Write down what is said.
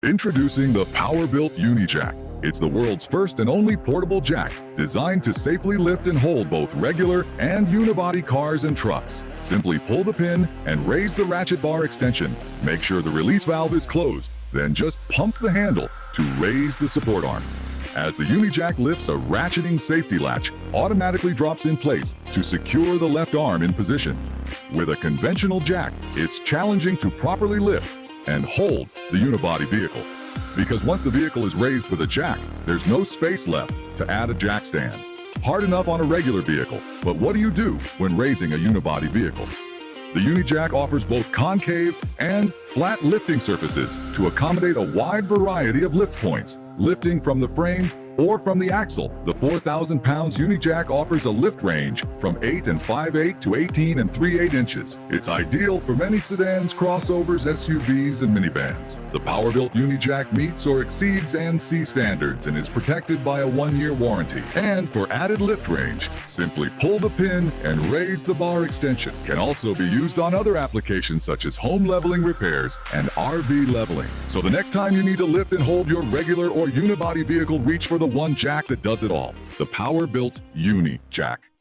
Introducing the Powerbuilt Unijack. It's the world's first and only portable jack designed to safely lift and hold both regular and unibody cars and trucks. Simply pull the pin and raise the ratchet bar extension. Make sure the release valve is closed, then just pump the handle to raise the support arm. As the Unijack lifts, a ratcheting safety latch automatically drops in place to secure the left arm in position. With a conventional jack, it's challenging to properly lift and hold the unibody vehicle. Because once the vehicle is raised with a jack, there's no space left to add a jackstand. Hard enough on a regular vehicle, but what do you do when raising a unibody vehicle? The Unijack offers both concave and flat lifting surfaces to accommodate a wide variety of lift points, lifting from the frame or from the axle. The 4,000 pounds Unijack offers a lift range from 8 5/8 to 18 3/8 inches. It's ideal for many sedans, crossovers, SUVs, and minivans. The Powerbuilt Unijack meets or exceeds ANSI standards and is protected by a 1-year warranty. And for added lift range, simply pull the pin and raise the bar extension. Can also be used on other applications such as home leveling repairs and RV leveling. So the next time you need to lift and hold your regular or unibody vehicle, reach for the one jack that does it all. The Powerbuilt Unijack.